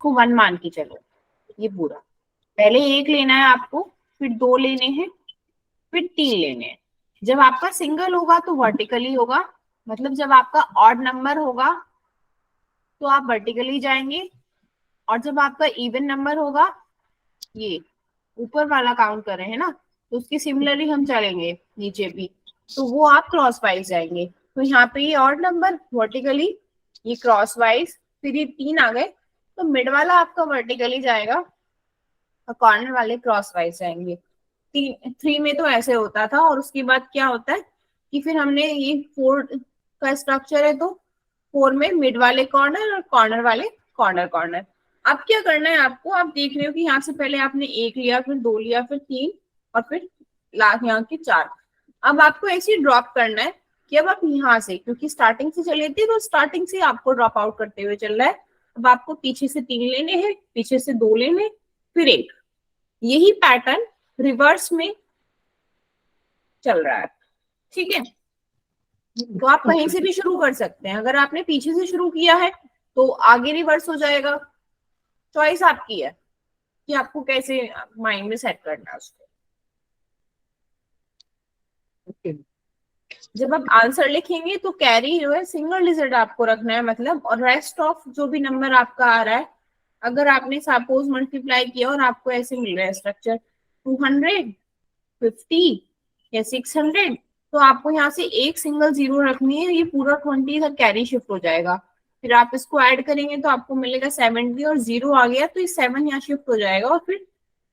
को 1 मान के चलो, ये पूरा पहले 1 लेना है आपको, फिर 2 लेने हैं, फिर 3 लेने हैं। जब आपका सिंगल होगा तो वर्टिकली होगा, मतलब जब आपका ऑड नंबर होगा तो आप वर्टिकली जाएंगे, और जब आपका इवन नंबर होगा, ये ऊपर वाला काउंट कर रहे हैं ना, तो उसकी सिमिलरली हम चलेंगे नीचे भी, तो वो आप क्रॉस वाइज जाएंगे। तो यहाँ पे ये ऑड नंबर वर्टिकली, ये क्रॉस वाइज, फिर ये 3 आ गए, तो मिड वाला आपका वर्टिकली जाएगा और कॉर्नर वाले क्रॉस वाइज जाएंगे। 3 में तो ऐसे होता था, और उसके बाद क्या होता है कि फिर हमने ये 4 का स्ट्रक्चर है, तो 4 में मिड वाले कॉर्नर और कॉर्नर वाले कॉर्नर कॉर्नर। अब क्या करना है आपको, आप देख रहे हो कि यहाँ से पहले आपने 1 लिया, फिर 2 लिया, फिर 3, और फिर लास्ट यहाँ के 4। अब आपको ऐसे ड्रॉप करना है कि अब आप यहाँ से, क्योंकि स्टार्टिंग से चले थे तो स्टार्टिंग से आपको ड्रॉप आउट करते हुए चल रहा है। अब आपको पीछे से 3 लेने हैं, पीछे से 2 लेने, फिर 1। यही पैटर्न रिवर्स में चल रहा है, ठीक है। तो आप कहीं से भी शुरू कर सकते हैं, अगर आपने पीछे से शुरू किया है तो आगे रिवर्स हो जाएगा। चॉइस आपकी है कि आपको कैसे माइंड में सेट करना है उसको। जब आप आंसर लिखेंगे तो कैरी जो है सिंगल डिजिट आपको रखना है, मतलब, और रेस्ट ऑफ जो भी नंबर आपका आ रहा है, अगर आपने सपोज मल्टीप्लाई किया और आपको ऐसे मिल रहा है स्ट्रक्चर 200, 50 या 600, तो आपको यहाँ से एक सिंगल जीरो रखनी है, ये पूरा 20 तक कैरी शिफ्ट हो जाएगा। फिर आप इसको ऐड करेंगे तो आपको मिलेगा 70, और 0 आ गया तो ये 7 यहाँ शिफ्ट हो जाएगा, और फिर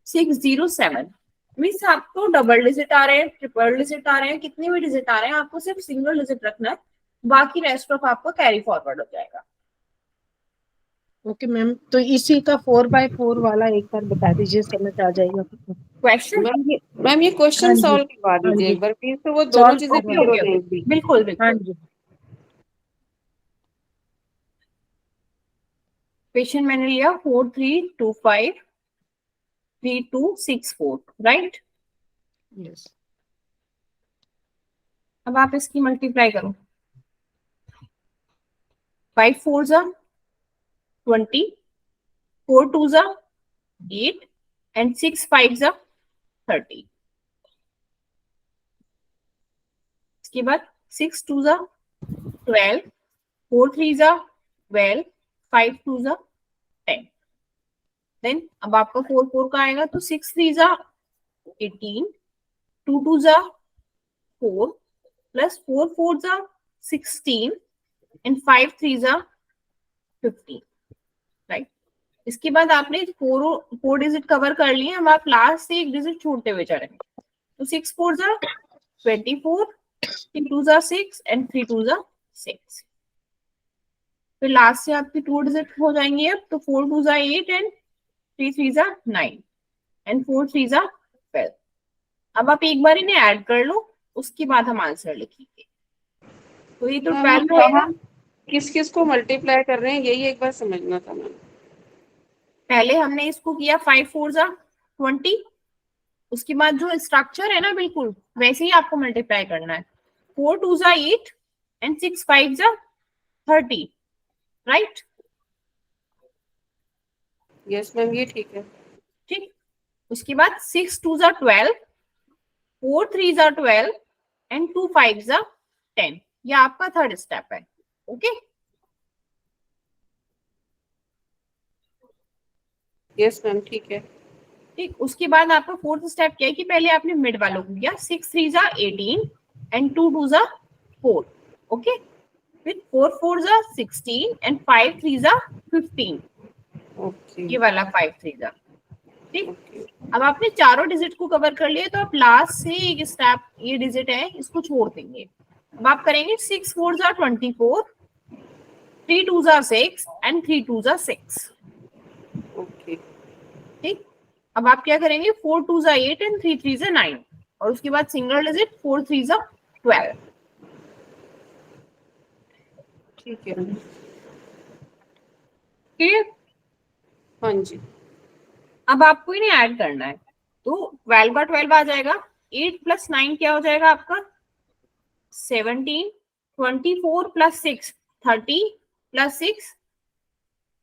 607 मीन्स आपको डबल डिजिट आ रहे हैं, ट्रिपल डिजिट आ रहे हैं, कितने भी डिजिट आ रहे हैं, आपको सिर्फ सिंगल डिजिट रखना है, बाकी रेस्ट ऑफ आपको कैरी फॉरवर्ड हो जाएगा। ओके मैम, तो इसी का 4x4 वाला एक बार बता दीजिए, समझ आ जाएगा। क्वेश्चन, मैम ये क्वेश्चन हाँ जी, सॉल्व करवा हाँ दीजिए जी, एक बार प्लीज, तो वो दोनों सॉल्व चीजें ओके क्लियर करवा, हो ओके ओके, जाएंगी। बिल्कुल हाँ बिल्कुल। जी। क्वेश्चन मैंने लिया 4325 3264, राइट। यस। अब आप इसकी मल्टीप्लाई करो, 5 4 जा 20, 4 2 जा 8, एंड 6 5 जा 30। इसके बाद 6 2 जा 12, 4 3 जा 12, 5 2 जा 10। देन अब आपका 4 4 का आएगा, तो 6 3 जा 18, 2 2 जा 4, प्लस 4 4 जा 16, एंड 5 3 जा 15, राइट। इसके बाद आपने 4 डिजिट कवर कर लिए, अब आप लास्ट से एक डिजिट छोड़ते हुए चलेंगे, तो 6 4 जा 24, 3 2 जा 6, एंड 3 2 जा 6। फिर लास्ट से आपकी 2 डिजिट हो जाएंगे, अब तो 4 2 जा 8, एंड 3 3 जा 9, एंड 4 3 जा 12। अब आप एक बार इन्हें ऐड कर लो, उसके बाद हम आंसर लिखेंगे। तो ये तो मैम 12 रहेगा। किस किस को मल्टीप्लाई कर रहे हैं यही एक बार समझना था मैम। पहले हमने इसको किया 5 4 जा 20, उसके बाद जो स्ट्रक्चर है ना बिल्कुल वैसे ही आपको मल्टीप्लाई करना है। 4 2 जा 8, एंड 6 5 जा 30, राइट। यस मैम ये ठीक है। ठीक, उसके बाद 6 2 जा 12, 4 3 जा 12, एंड 2 5 जा 10। ये आपका थर्ड स्टेप है, ओके। यस मैम ठीक है। ठीक, उसके बाद आपका फोर्थ स्टेप क्या है कि पहले आपने मिड वालों को किया, 6 3 जा 18, एंड 2 2 जा 4, ओके। फिर 4 4 जा 16, एंड 5 3 जा 15, ओके ये वाला 5 3 जा। ठीक, ओके अब आपने चारों डिजिट को कवर कर लिया, तो आप लास्ट से एक स्टेप, ये डिजिट है इसको छोड़ देंगे। अब आप करेंगे 6 4 जा 24, 3 2 जा 6, एंड 3 2 जा 6। ओके ठीक, अब आप क्या करेंगे 4 2 जा 8, एंड 3 3 जा 9, और उसके बाद सिंगल डिजिट 4 3 जा 12। ठीक है। क्लियर। हाँ जी। अब आपको इन्हें ऐड करना है, तो 12 का 12 आ जाएगा, 8 प्लस 9 क्या हो जाएगा आपका 17, 24 प्लस 6 30, प्लस 6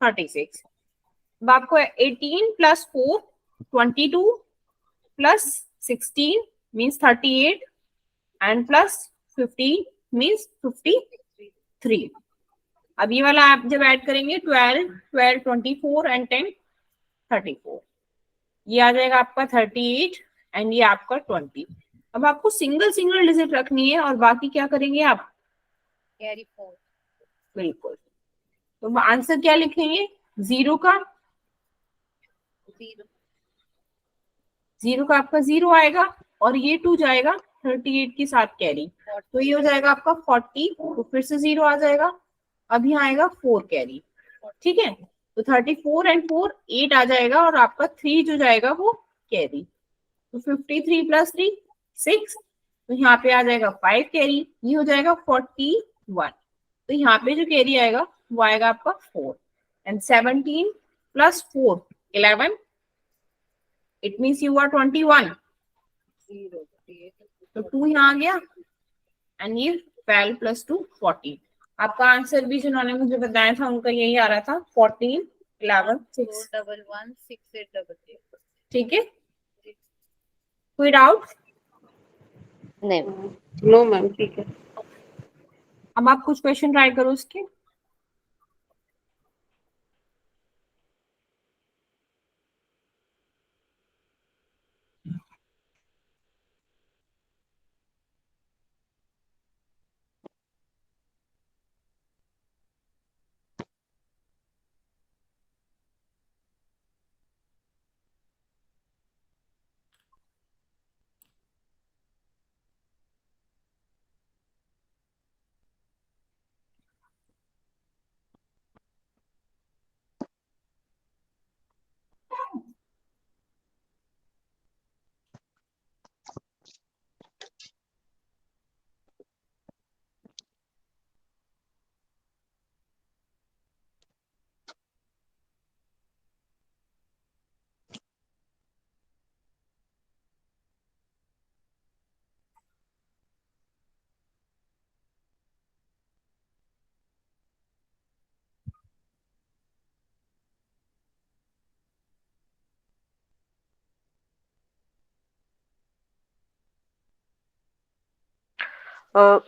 36, अब आपको 18 plus 4 22 plus 16 means 38 and plus 15 means 53। अब ये वाला आप जब ऐड करेंगे 12 12 24 एंड 10 34, ये आ जाएगा आपका 38 एंड ये आपका 20। अब आपको सिंगल सिंगल डिजिट रखनी है और बाकी क्या करेंगे आप, कैरी फोर। बिल्कुल। तो आंसर क्या लिखेंगे, जीरो का, जीरो। जीरो का आपका जीरो आएगा और ये 2 जाएगा 38 के साथ कैरी, तो ये हो जाएगा आपका 40, तो फिर से जीरो आ जाएगा, अब यहाँ आएगा 4 कैरी, ठीक है। तो 34 एंड 4 8 आ जाएगा और आपका 3 जो जाएगा वो कैरी, तो 53 प्लस 3 6, तो यहाँ पे आ जाएगा 5 कैरी, ये हो जाएगा 41। तो यहाँ पे जो कैरी आएगा वो आएगा आपका 4 and 17 plus 4 11, it means you are 21, तो 2 यहाँ आ गया एंड ये 12 प्लस 2 14। आपका आंसर भी जिन्होंने मुझे बताया था उनका यही आ रहा था 14 11 6। 4116888। ठीक है, कोई डाउट? नहीं। नो मैम, ठीक है। अब आप कुछ क्वेश्चन ट्राई करो उसके।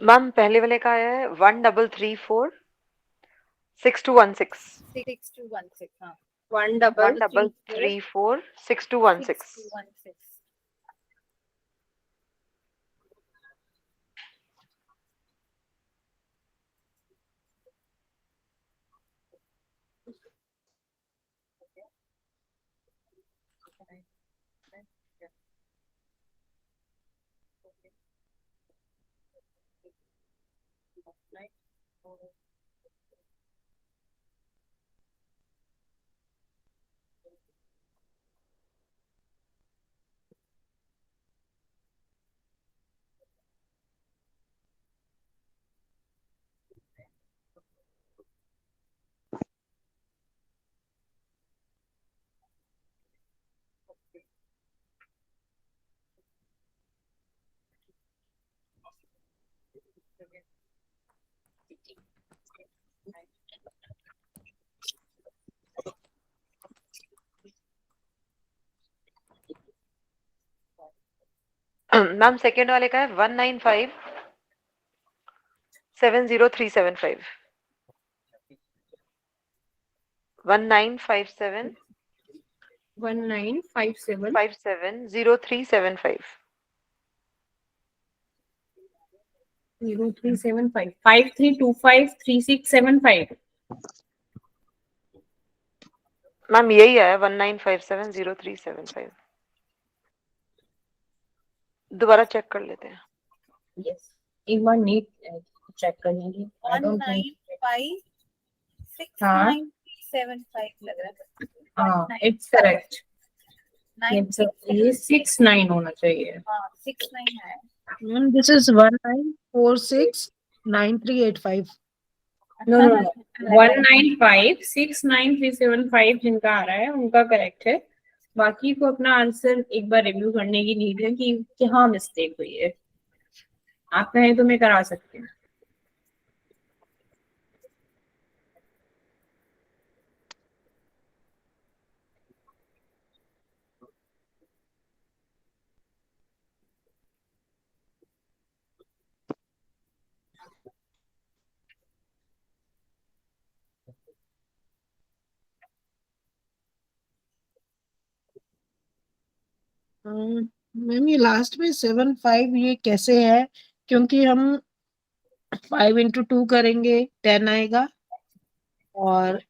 मैम पहले वाले का आया है 1334 6216। 6216। हाँ 1334 6216। 6216। मैम सेकेंड वाले का है 19570375। 1957 1957 570375। 0375 53253675। मैम यही है 19570375। दोबारा चेक कर लेते हैं। यस, एक बार नीट चेक कर लेंगे। आई डोंट थिंक, 19569375 लग रहा है। हाँ इट्स करेक्ट, ये 69 होना चाहिए। हाँ 69 है। This is 19469385. No no no, 19569375 जिनका आ रहा है उनका करेक्ट है, बाकी को अपना आंसर एक बार रिव्यू करने की नीड है कि कहाँ मिस्टेक हुई है। आप कहें तो मैं करा सकती हूँ। मैम ये लास्ट में 7 5 ये कैसे है? क्योंकि हम 5 into 2 करेंगे 10 आएगा और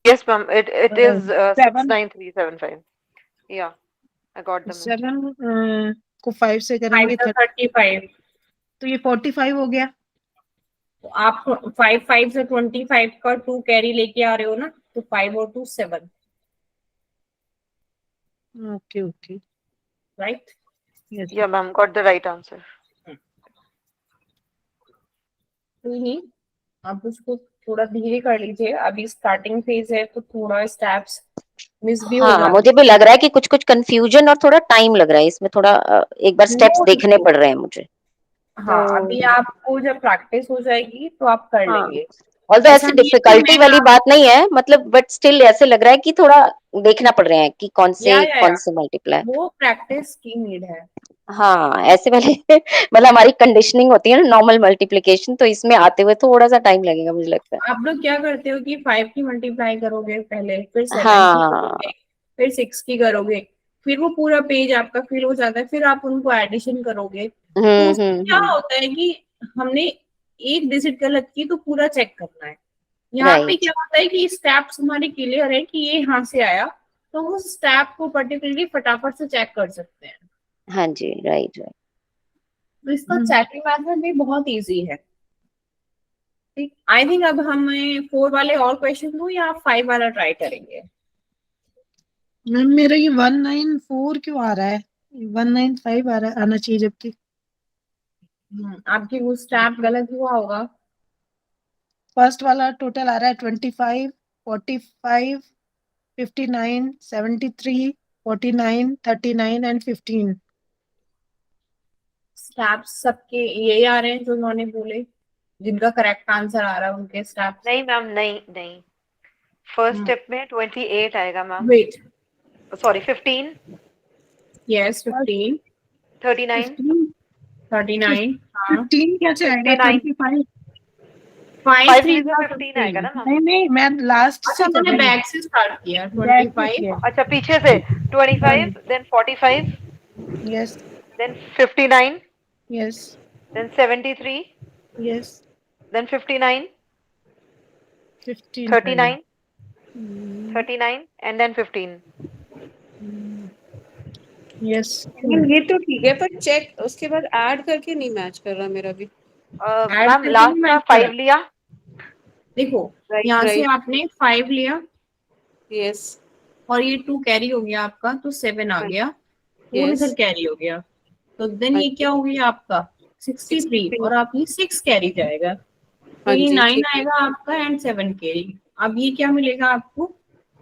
Yes, ma'am. It is 7 69375. Yeah, I got the mistake. 7 को 5 से फाइव करेंगे तो 35, तो ये 45 हो गया। तो आप 5 से 25 का 2 कैरी लेके आ रहे हो ना, तो 5 और 2 7, okay okay right? Yes Yeah, ma'am. Got the right answer. कोई नहीं, आप उसको थोड़ा धीरे कर लीजिए, अभी स्टार्टिंग फेज है तो थोड़ा स्टेप्स मिस भी हो हाँ जाते मुझे भी लग रहा है कि कुछ कुछ कंफ्यूजन और थोड़ा टाइम लग रहा है इसमें, थोड़ा एक बार हैं। स्टेप्स नो देखने इशू, पड़ रहे हैं मुझे। हाँ तो अभी आपको जब प्रैक्टिस हो जाएगी तो आप कर हाँ लेंगे। ऑल्दो ऐसा ऐसे नहीं है कि डिफिकल्टी वाली बात नहीं है, मतलब बट स्टिल ऐसे लग रहा है कि थोड़ा देखना पड़ रहे हैं कि कौन या से मल्टीप्लाई। वो प्रैक्टिस की नीड है। हाँ ऐसे वाले मतलब हमारी कंडीशनिंग होती है ना नॉर्मल मल्टीप्लिकेशन, तो इसमें आते हुए थोड़ा सा टाइम लगेगा मुझे लगता है। आप लोग क्या करते हो कि 5 की मल्टीप्लाई करोगे पहले, फिर 7 की हाँ करोगे, फिर 6 की करोगे, फिर वो पूरा पेज आपका फिल हो जाता है, फिर आप उनको एडिशन करोगे, तो उसमें क्या हम्म। होता है कि हमने एक डिजिट गलत की तो पूरा चेक करना है। यहाँ पे राइट क्या होता है कि स्टेप्स हमारे क्लियर है कि ये यहाँ से आया, तो उस स्टेप को पर्टिकुलरली फटाफट से चेक कर सकते हैं। हाँ जी राइट राइट। तो इसका चेकिंग मेथड भी बहुत इजी है। ठीक, आई थिंक अब हमें 4 वाले और क्वेश्चन दूं या आप 5 वाला ट्राई करेंगे? मैम मेरा ये 194 क्यों आ रहा है? 195 आ रहा आना चाहिए जबकि आपकी वो स्टेप गलत हुआ होगा। फर्स्ट वाला टोटल आ रहा है 25 45 59 73 49 39 एंड 15। स्टेप्स सबके यही आ रहे हैं जो उन्होंने बोले, जिनका करेक्ट आंसर आ रहा है उनके स्टेप्स। नहीं मैम, नहीं नहीं। फर्स्ट स्टेप में 28 आएगा मैम। वेट, सॉरी 15, यस 15, 39, 39, हाँ 15 कैसे आएगा? 59। 25 5 5 3 में से 15 आएगा ना मैम। नहीं मैं लास्ट अच्छा से कर मैंने रही हूँ। बैक से स्टार्ट किया। Back से 25, किया। अच्छा पीछे से 25, then 45, Yes, then 59, yes, then 73, yes. then 59, 15 39, Hmm, 39 and then 15. yes. ये तो ठीक है, पर चेक उसके बाद ऐड करके नहीं मैच कर रहा मेरा भी। Add मैम करके लास्ट नहीं का match 5 करा। लिया। देखो राइट यहाँ से राइट आपने 5 लिया यस और ये 2 कैरी हो गया आपका, तो 7 आ गया, 4 यस इधर कैरी हो गया, तो देन ये क्या हो गया आपका 63, और आप ये 6 कैरी जाएगा, तो हाँ ये जी 9 ठीक है। आएगा आपका एंड 7 कैरी। अब ये क्या मिलेगा आपको?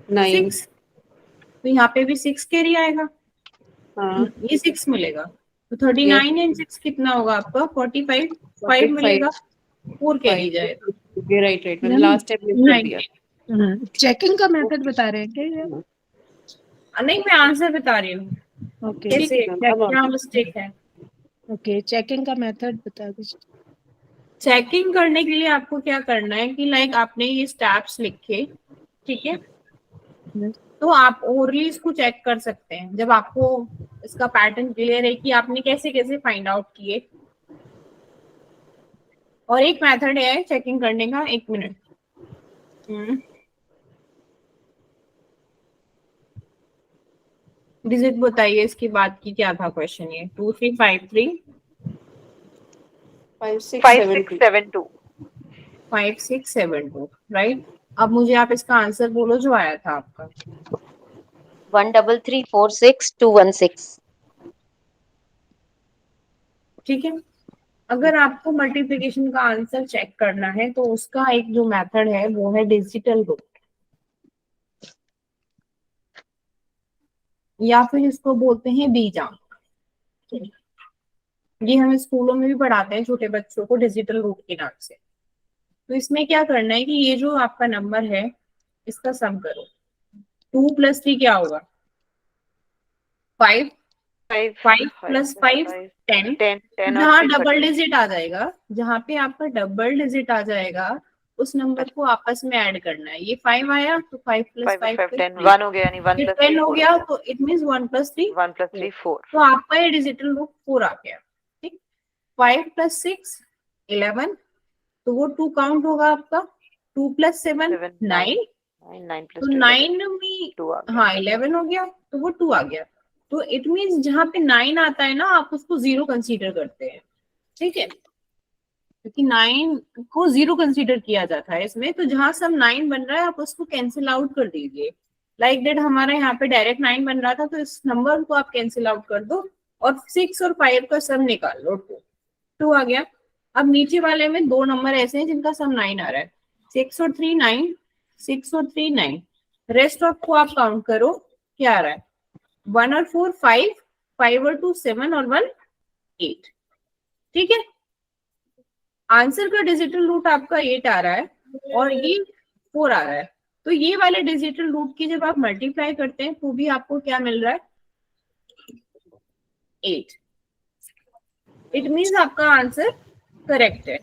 9 6, तो यहाँ पे भी 6 कैरी आएगा, हाँ ये 6 मिलेगा, तो 39 एंड 6 कितना होगा आपका? 45, 5 मिलेगा, 4 कैरी जाएगा, राइट राइट मैंने लास्ट टाइम मिस कर दिया। 19। चेकिंग का मेथड बता रहे हैं क्या ये? नहीं मैं आंसर बता रही हूँ ओके ठीक कैसे, है मैम, अब क्या मिस्टेक है। ओके चेकिंग का मेथड बता दीजिए। चेकिंग करने के लिए आपको क्या करना है कि लाइक आपने ये स्टेप्स लिखे, ठीक है, तो आप ओरली इसको चेक कर सकते हैं जब आपको इसका पैटर्न क्लियर है कि आपने कैसे कैसे फाइंड आउट किए। और एक मेथड है चेकिंग करने का, 1 मिनट। डिजिट बताइए इसके बाद की क्या था क्वेश्चन, ये 2 3 5 3 5 6 5 7 6 7 2। 5 6 7 2, राइट? अब मुझे आप इसका आंसर बोलो जो आया था आपका। 13346 ठीक है, अगर आपको मल्टीप्लिकेशन का आंसर चेक करना है तो उसका एक जो मेथड है वो है डिजिटल रूट, या फिर इसको बोलते हैं बीजांक। ये हम स्कूलों में भी पढ़ाते हैं छोटे बच्चों को डिजिटल रूट के नाम से। तो इसमें क्या करना है कि ये जो आपका नंबर है इसका सम करो। 2 + 3 क्या होगा? 5, 5 5 5 + 5 10। 10 10 और जहाँ 3 डबल 30। डिजिट आ जाएगा, जहाँ पे आपका डबल डिजिट आ जाएगा उस नंबर को आपस में ऐड करना है। ये 5 आया तो 5 प्लस 5 5 5 10 1 हो गया, यानी 1 प्लस 10 हो गया तो इट मीन्स 1 प्लस 3 1 प्लस 3 4। तो आपका ये डिजिटल रूट 4 आ गया। ठीक, 5 प्लस 6 11 तो वो 2 काउंट होगा आपका। 2 प्लस 7 7 9 9 प्लस तो 2 9 में 2 आ गया। हाँ 11 हो गया तो वो 2 आ गया। तो इट मीन्स जहाँ पे 9 आता है ना आप उसको 0 कंसीडर करते हैं। ठीक है, क्योंकि 9 को 0 कंसीडर किया जाता है इसमें, तो जहां सम 9 बन रहा है आप उसको कैंसिल आउट कर दीजिए। लाइक दैट हमारा यहाँ पे डायरेक्ट 9 बन रहा था तो इस नंबर को आप कैंसिल आउट कर दो और 6 और 5 का सम निकाल लो। 2 आ गया। अब नीचे वाले में 2 नंबर ऐसे हैं जिनका सम 9 आ रहा है। 6 और 3 9, 6 और 3 9। रेस्ट ऑफ को आप काउंट करो क्या आ रहा है। 1 और 4 5, 5 और 2 7 और 1 8। ठीक है, आंसर का डिजिटल रूट आपका 8 आ रहा है और ये 4 आ रहा है। तो ये वाले डिजिटल रूट की जब आप मल्टीप्लाई करते हैं तो भी आपको क्या मिल रहा है 8। इट मीन्स आपका आंसर करेक्ट है।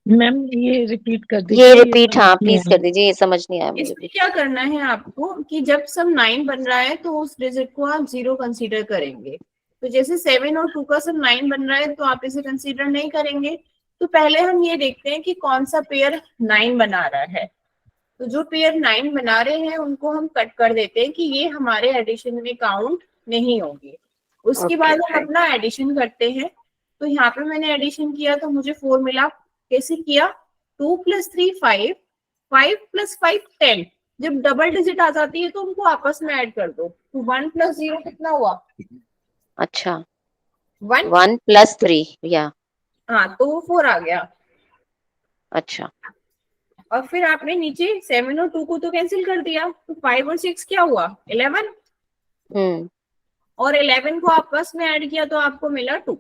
मैम ये रिपीट कर ये दीजिए, रिपीट हाँ समझ नहीं प्लीज आया। कर दीजिए, ये समझ नहीं आया मुझे इसमें भी। क्या करना है आपको कि जब सम 9 बन रहा है तो उस डिजिट को आप 0 कंसीडर करेंगे। तो जैसे 7 और 2 का सम 9 बन रहा है तो आप इसे कंसीडर नहीं करेंगे। तो पहले हम ये देखते हैं कि कौन सा पेयर 9 बना रहा है। तो जो पेयर 9 बना रहे हैं उनको हम कट कर देते हैं कि ये हमारे एडिशन में काउंट नहीं होंगे। उसके Okay, बाद हम fine. अपना एडिशन करते हैं। तो यहाँ पे मैंने एडिशन किया तो मुझे 4 मिला। कैसे किया, 2 प्लस 3 5, 5 प्लस 5 10। जब डबल डिजिट आ जाती है तो उनको आपस में ऐड कर दो। तो 1 प्लस 0 कितना हुआ, अच्छा 1। 1 प्लस 3 या हाँ तो वो 4 आ गया। अच्छा और फिर आपने नीचे 7 और 2 को तो कैंसिल कर दिया तो 5 और 6 क्या हुआ 11 और 11 को आपस में ऐड किया तो आपको मिला 2।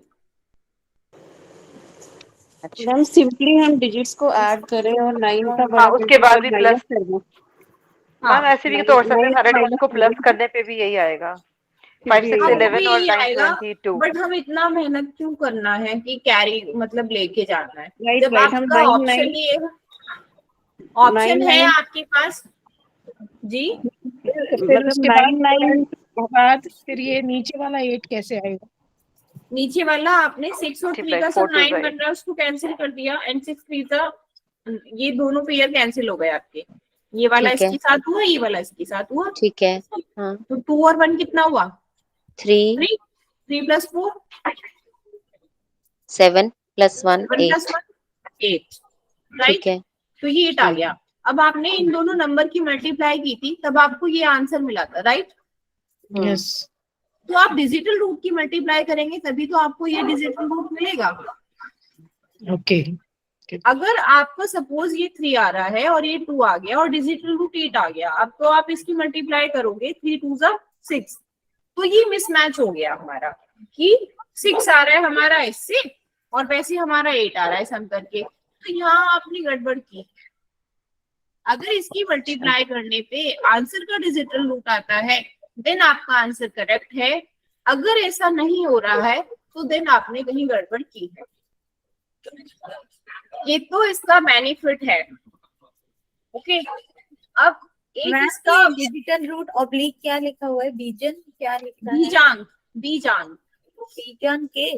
अच्छा मैम सिंपली हम डिजिट्स को ऐड करें और 9 का हाँ बड़ा उसके बाद भी माइनस प्लस, करना। मैम ऐसे भी तोड़ सकते हैं, सारे डिजिट को प्लस माइनस करने पे भी यही आएगा। 5 6 हाँ वो 11 भी और यही 9 आएगा 22। बट हम इतना मेहनत क्यों करना है कि कैरी मतलब लेके जाना है। राइट जब राइट हम आपका 9 ऑप्शन 9 ये ऑप्शन है 9 आपके पास जी। फिर मतलब उसके 9 9 बाद फिर ये नीचे वाला 8 कैसे आएगा? नीचे वाला आपने 6 और 3 का 4 सब 2 9 बन रहा है उसको कैंसिल कर दिया एंड 6 3 का ये दोनों पेयर कैंसिल हो गए आपके। ये वाला ठीक है इसके साथ हुआ, ये वाला इसके साथ हुआ। ठीक है हाँ तो 2 और 1 कितना हुआ 3 3। 3 प्लस 4 7 प्लस 1 7 प्लस 8 1 8 ठीक राइट। है तो ये 8 आ गया। अब आपने इन दोनों नंबर की मल्टीप्लाई की थी तब आपको ये आंसर मिला था राइट। यस तो आप डिजिटल रूट की मल्टीप्लाई करेंगे तभी तो आपको ये डिजिटल रूट मिलेगा। ओके अगर आपको सपोज ये 3 आ रहा है और ये 2 आ गया और डिजिटल रूट 8 आ गया, अब तो आप इसकी मल्टीप्लाई करोगे 3 2 6 तो ये मिसमैच हो गया हमारा कि 6 आ रहा है हमारा इससे और वैसे हमारा 8 आ रहा है सम करके। तो यहाँ आपने गड़बड़ की। अगर इसकी मल्टीप्लाई करने पे आंसर का डिजिटल रूट आता है देन आपका आंसर करेक्ट है। अगर ऐसा नहीं हो रहा है तो देन आपने कहीं गड़बड़ की है। ये तो इसका बेनिफिट है। ओके, अब एक मैम इसका ये डिजिटल रूट ऑब्लिक क्या लिखा हुआ है, बीजन क्या लिखा है? बीजांक बीजांक बीजन के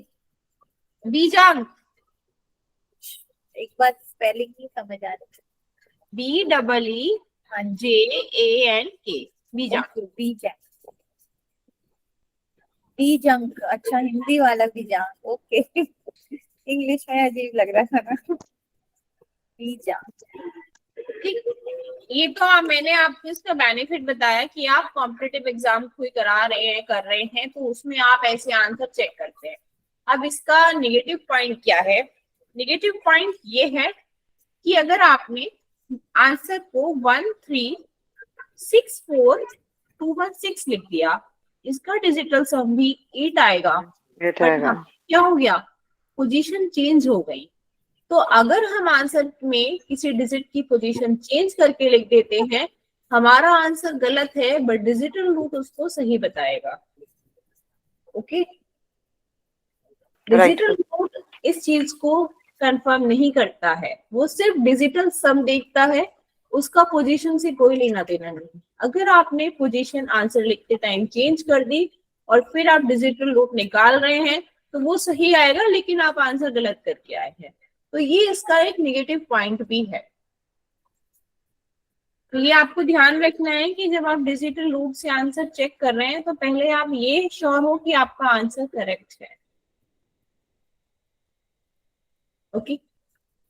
बीजांक एक बार स्पेलिंग नहीं समझ आ रही। BEEJANK बीजांक। बीजन बीजंक, अच्छा हिंदी वाला बीजंक, ओके। इंग्लिश में अजीब लग रहा था ना। बीजंक ठीक, ये तो मैंने आपको इसका बेनिफिट बताया कि आप कॉम्पिटिटिव एग्जाम कोई करा रहे हैं कर रहे हैं तो उसमें आप ऐसे आंसर चेक करते हैं। अब इसका नेगेटिव पॉइंट क्या है, नेगेटिव पॉइंट ये है कि अगर आपने आंसर को 1364216 लिख दिया इसका डिजिटल सम भी 8 आएगा ये तो बट आएगा। क्या हो गया पोजीशन चेंज हो गई। तो अगर हम आंसर में किसी डिजिट की पोजीशन चेंज करके लिख देते हैं हमारा आंसर गलत है बट डिजिटल रूट उसको सही बताएगा। ओके, डिजिटल रूट इस चीज को कंफर्म नहीं करता है, वो सिर्फ डिजिटल सम देखता है, उसका पोजीशन से कोई लेना देना नहीं। अगर आपने पोजीशन आंसर लिखते टाइम चेंज कर दी और फिर आप डिजिटल रूट निकाल रहे हैं तो वो सही आएगा, लेकिन आप आंसर गलत करके आए हैं, तो ये इसका एक नेगेटिव पॉइंट भी है। तो ये आपको ध्यान रखना है कि जब आप डिजिटल रूट से आंसर चेक कर रहे हैं तो पहले आप ये श्योर हो कि आपका आंसर करेक्ट है। Okay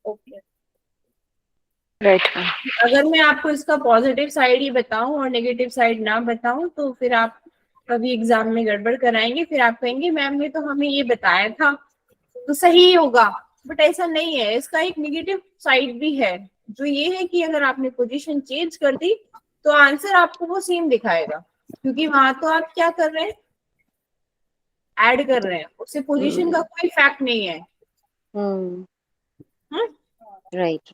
okay. राइट। अगर मैं आपको इसका पॉजिटिव साइड ही बताऊं और नेगेटिव साइड ना बताऊं तो फिर आप कभी एग्जाम में गड़बड़ कराएंगे, फिर आप कहेंगे मैम ने तो हमें ये बताया था तो सही होगा, बट ऐसा नहीं है। इसका एक नेगेटिव साइड भी है, जो ये है कि अगर आपने पोजीशन चेंज कर दी तो आंसर आपको वो सेम दिखाएगा, क्योंकि वहां तो आप क्या कर रहे हैं, ऐड कर रहे हैं, उससे पोजीशन का कोई फैक्ट नहीं है। राइट।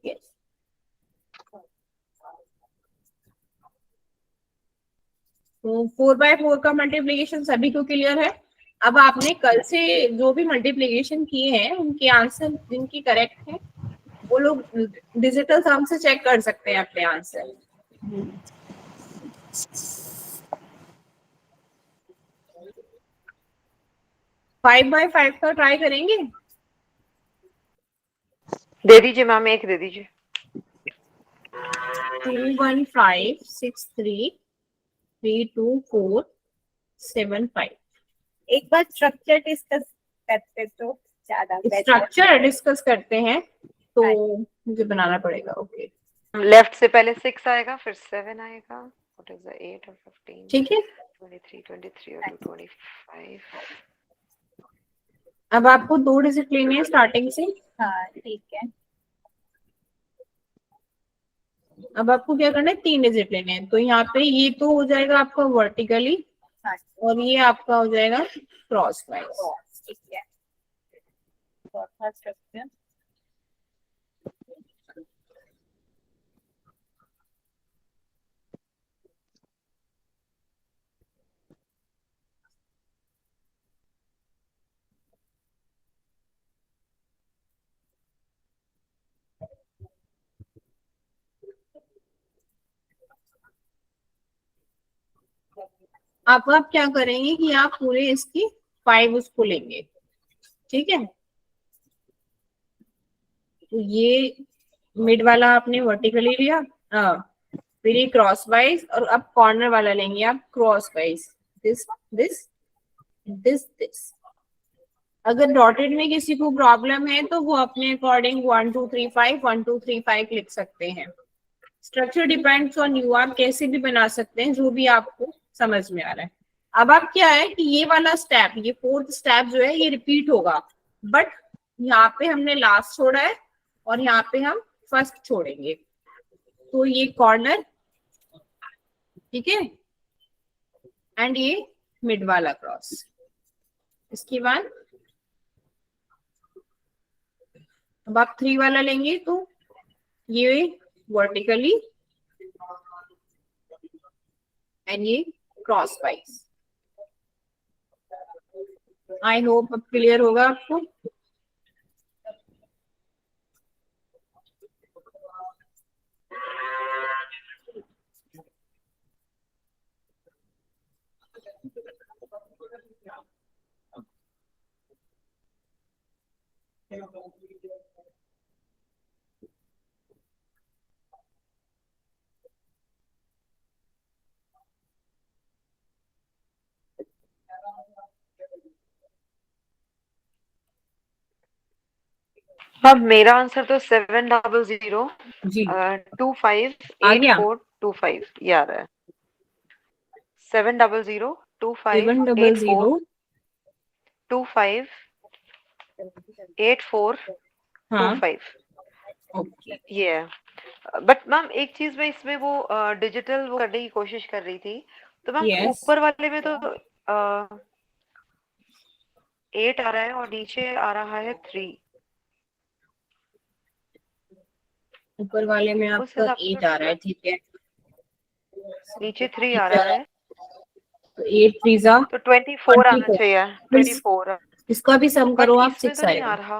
Yes. तो 4/4 का मल्टीप्लिकेशन सभी को क्लियर है। अब आपने कल से जो भी मल्टीप्लिकेशन किए हैं उनके आंसर जिनकी करेक्ट है वो लोग डिजिटल सम से चेक कर सकते हैं अपने आंसर। 5/5 का ट्राई करेंगे? दे दीजिए मैम, एक दे दीजिए। 215633247 एक बार स्ट्रक्चर डिस्कस करते तो ज्यादा बेटर। स्ट्रक्चर डिस्कस करते हैं तो मुझे बनाना पड़ेगा। ओके, लेफ्ट से पहले 6 आएगा, फिर 7 आएगा। व्हाट इज द 8 और 15? ठीक है। 23 और 25। अब आपको 2 डिजिट लेने हैं स्टार्टिंग से। हाँ ठीक है। अब आपको क्या करना है, 3 डिजिट लेने हैं। तो यहाँ पे ये तो हो जाएगा आपका वर्टिकली हाँ और ये आपका हो जाएगा क्रॉस वाइज। ठीक है। चौथा स्ट्रक्चर आप क्या करेंगे कि आप पूरे इसकी 5 उसको लेंगे, ठीक है। तो ये मिड वाला आपने वर्टिकली लिया, फिर ये क्रॉस वाइज, और अब कॉर्नर वाला लेंगे आप cross wise, this this this this. अगर डॉटेड में किसी को प्रॉब्लम है तो वो अपने अकॉर्डिंग 1 2 3 5 1 2 3 5 लिख सकते हैं। स्ट्रक्चर डिपेंड्स ऑन यू, आप कैसे भी बना सकते हैं जो भी आपको समझ में आ रहा है। अब आप क्या है कि ये वाला स्टेप, ये 4th स्टेप जो है ये रिपीट होगा, बट यहाँ पे हमने लास्ट छोड़ा है और यहाँ पे हम फर्स्ट छोड़ेंगे। तो ये कॉर्नर, ठीक है, एंड ये मिड वाला क्रॉस। इसके बाद अब आप 3 वाला लेंगे तो ये वर्टिकली एंड ये क्रॉस वाइज। आई होप अब क्लियर होगा आपको। अब मेरा आंसर तो 700 जी 25 आ गया। 8425 ये आ रहा है। 700 25 700 25 हाँ 8425 ओके। ये है। बट मैम एक चीज में इसमें वो डिजिटल वो करने की कोशिश कर रही थी, तो मैम Yes. ऊपर वाले में तो 8 आ रहा है और नीचे आ रहा है 3। ऊपर वाले में उस आपका हिसाब से 8 आ रहा है, ठीक है। नीचे 3 आ रहा है, तो 8 3 तो 24 आना 24। चाहिए। 24 इसका भी सम बट करो आप, इसमें 6 तो नहीं आ आएगा। रहा।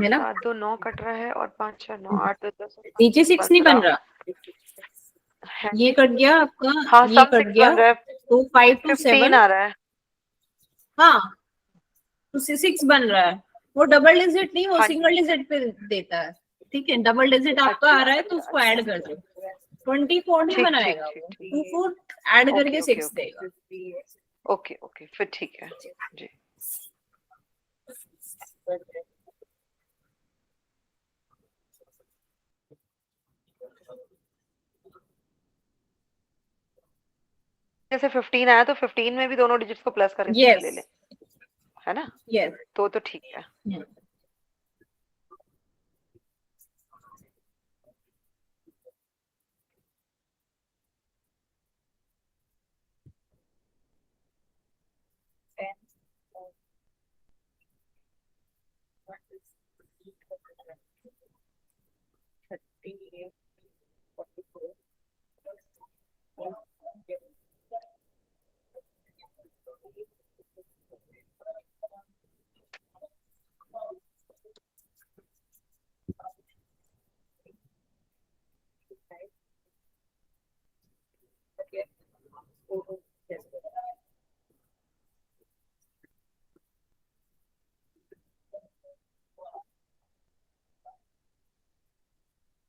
है ना? 7 2 9 कट रहा है और 5 6 9 8 2 10 नीचे 6 नहीं बन रहा, है। ये कट गया आपका, हाँ ये सम कट 6 गया, बन रहा है, तो 5 to 15 7, आ रहा है। हाँ तो 6 बन रहा है। वो डबल डिजिट नहीं, वो हाँ जी। सिंगल डिजिट पे देता है, ठीक है? डबल डिजिट आपका आ रहा है तो उसको ऐड कर दो, 24 नहीं ठीक ठीक बनाएगा ठीक वो, ठीक 24 ऐड ओके करके ओके 6 ओके देगा। ओके ओके फिर ठीक है जी। जैसे 15 आया तो 15 में भी दोनों डिजिट्स को प्लस करके 6 ले लें, यस है ना? यस, तो ठीक है।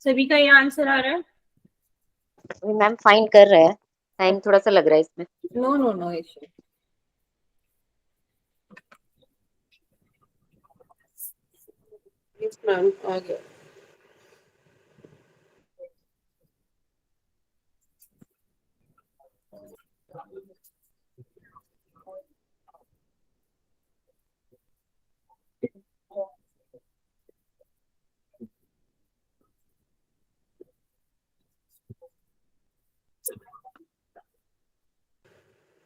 सभी का ये आंसर आ रहा है? मैम फाइंड कर रहे हैं, टाइम थोड़ा सा लग रहा है इसमें। No no no issue. Yes ma'am आ गया।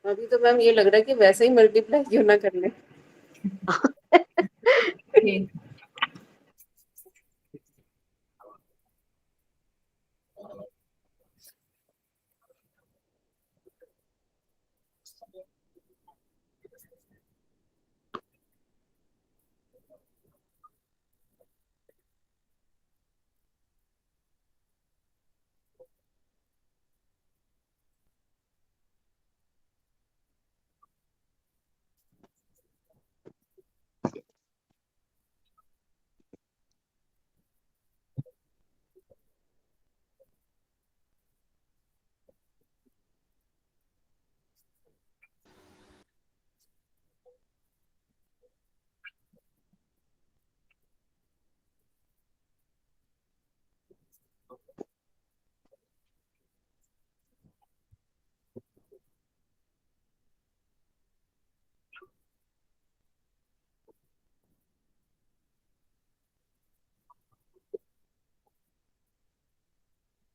अभी तो मैम ये लग रहा है कि वैसे ही मल्टीप्लाई क्यों ना कर ले।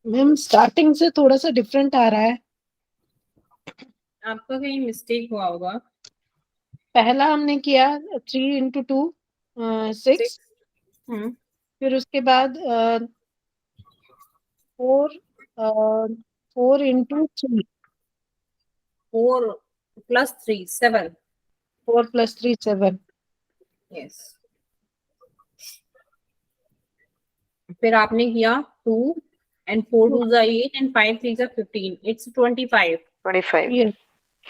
मैम स्टार्टिंग से थोड़ा सा डिफरेंट आ रहा है। आपका कहीं मिस्टेक हुआ होगा। पहला हमने किया 3 into 2 6, हम्म, फिर उसके बाद 4 into 3, 4 plus 3 7। 4 plus 3 7। यस, फिर आपने किया 2 and 4 2s are 8 and 5 3s are 15, it's 25। 25 Yes,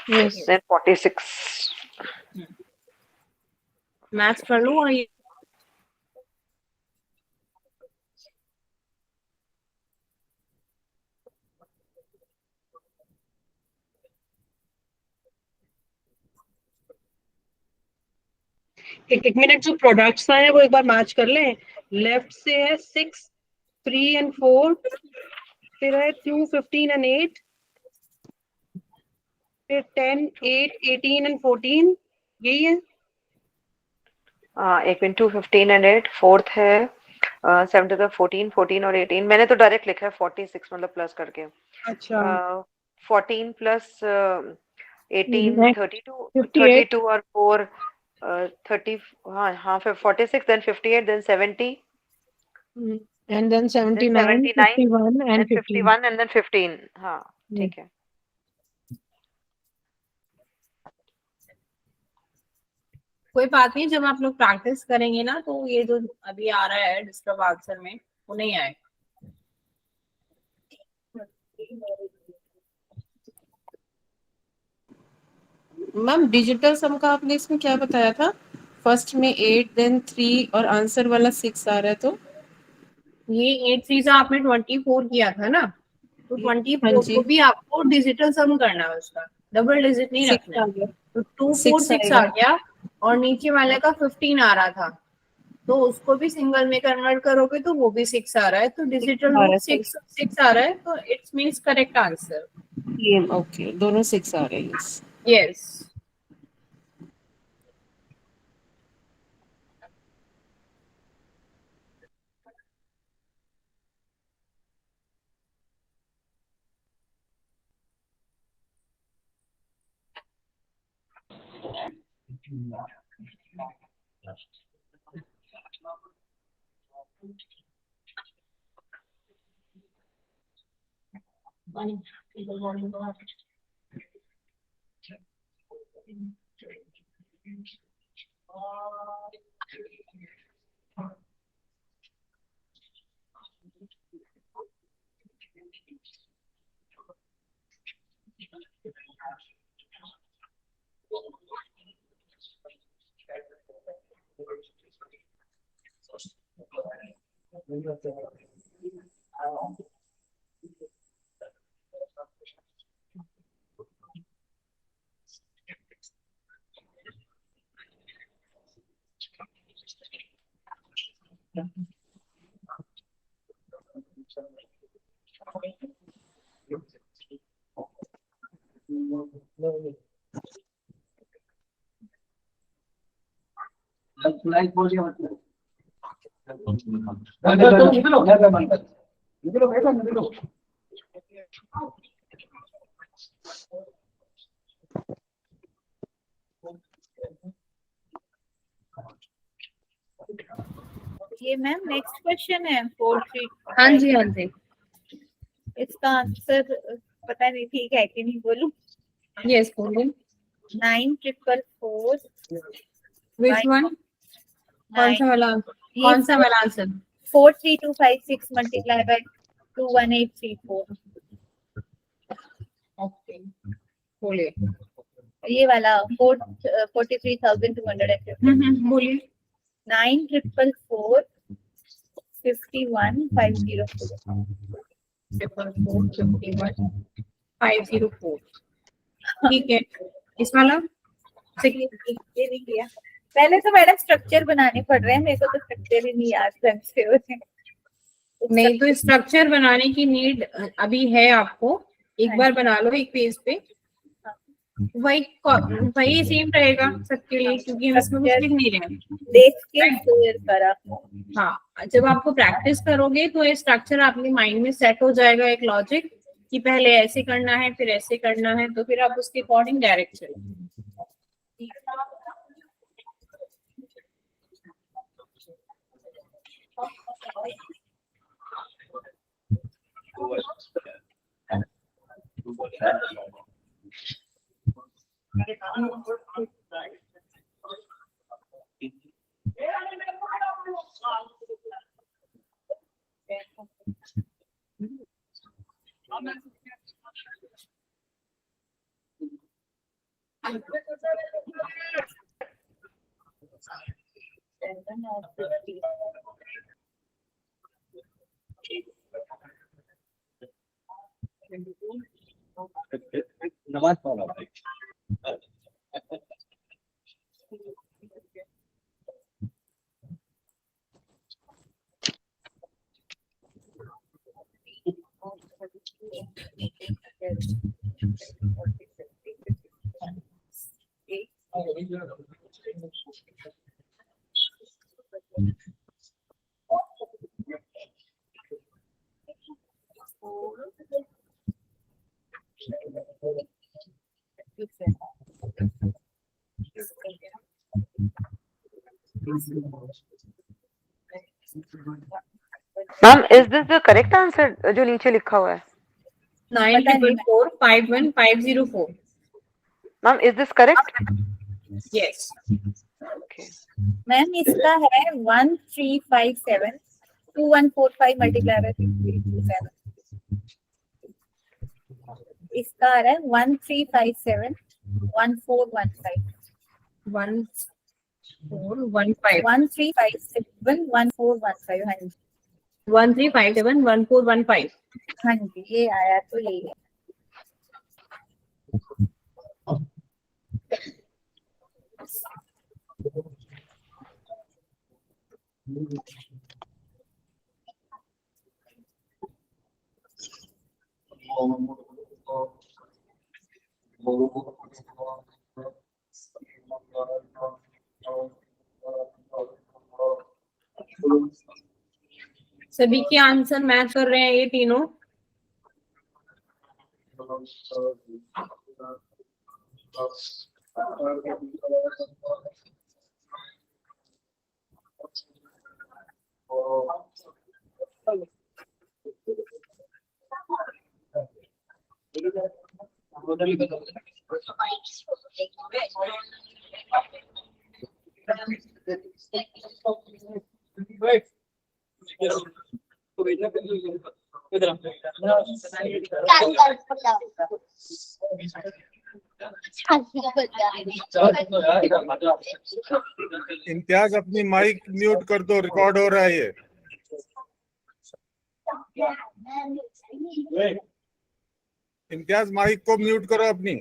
yes. then 46 math कर लो और ये एक मिनट, जो प्रोडक्ट्स आए हैं वो एक बार मैच कर लें। लेफ्ट से है 6 3 and 4, फिर है 2 15 and 8, फिर 10 8 18 and 14, यही है। एक मिनट 2 15 एंड 8 फोर्थ है 7 to the 14 14 और 18 मैंने तो डायरेक्ट लिखा है 46 मतलब प्लस करके। अच्छा 14 प्लस 18 Next, 32 58, 32 और 4 30 हाँ हाँ फिर 46 then 58 then 70 and then then 79 79 51 and then 15। 51 and then 15 हाँ ठीक है। कोई बात नहीं, जब आप लोग प्रैक्टिस करेंगे ना तो ये जो अभी आ रहा है डिस्टर्ब आंसर में वो नहीं आएगा। मैम डिजिटल सम का आपने इसमें क्या बताया था? फर्स्ट में 8 देन 3 और आंसर वाला 6 आ रहा है, तो ये 8 3 से आपने 24 किया था ना, तो हाँ 24 जी। को भी आपको डिजिटल सम करना है, उसका डबल डिजिट नहीं 6 रखना आ है। गया। तो 2 4 6 6 आ आएगा। गया और नीचे वाले का 15 आ रहा था, तो उसको भी सिंगल में कन्वर्ट करोगे तो वो भी 6 आ रहा है, तो डिजिटल आ रहा रूट है, 6 6 आ रहा है, तो इट्स मींस करेक्ट आंसर। ये ओके, दोनों 6 आ रहे हैं। यस। ये मैम नेक्स्ट क्वेश्चन है 4 3। हाँ जी हाँ जी, इसका आंसर पता नहीं ठीक है कि नहीं, बोलूं? यस बोलिए। 9 4 4 विच वन? कौन सा वाला? कौन सा वाला आंसर? 43256 multiply by 21834। ओके बोलिए। ये वाला 43,250। बोलिए। 9 4 4 51 504। 504 ठीक है। इस वाला ये नहीं किया। पहले तो मैडम स्ट्रक्चर बनाने पड़ रहे हैं, मेरे को तो स्ट्रक्चर ही नहीं याद ढंग से होते। नहीं, तो स्ट्रक्चर बनाने की नीड अभी है आपको, एक बार बना लो एक पेज पे, वही सेम रहेगा सबके लिए, क्योंकि हम इसमें कुछ लिख नहीं रहे हैं। देख के फिर करा। हाँ, जब आपको प्रैक्टिस करोगे तो ये स्ट्रक्चर आपके माइंड में सेट हो जाएगा, एक लॉजिक कि पहले ऐसे करना है फिर ऐसे करना है, तो फिर आप उसके अकॉर्डिंग डायरेक्ट चलो। नमाज पढ़ा भाई। Ma'am is this the correct answer जो नीचे लिखा हुआ है? 944 51504। Ma'am is this correct? Yes. Okay ma'am इसका है 1357 2145 मल्टीप्लाई बाय 637। इसका आ रहा है 1357 1415 1415 1357 1415। हाँ जी 1357 1415। हाँ जी ये आया तो यही है। सभी के आंसर मैच कर रहे हैं ये तीनों। इम्तियाज अपनी माइक म्यूट कर दो, रिकॉर्ड हो रहा है ये। इम्तियाज माइक को म्यूट करो अपनी।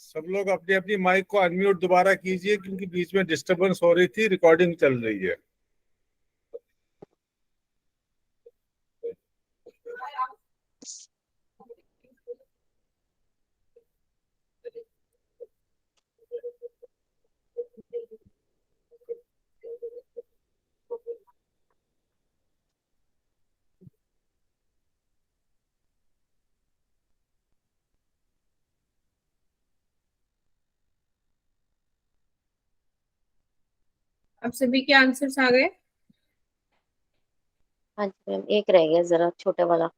सब लोग अपनी अपनी माइक को अनम्यूट दोबारा कीजिए, क्योंकि बीच में डिस्टरबेंस हो रही थी, रिकॉर्डिंग चल रही है। अब सभी के आंसर्स आ गए। हाँ जी मैम, एक रह गया जरा छोटे वाला।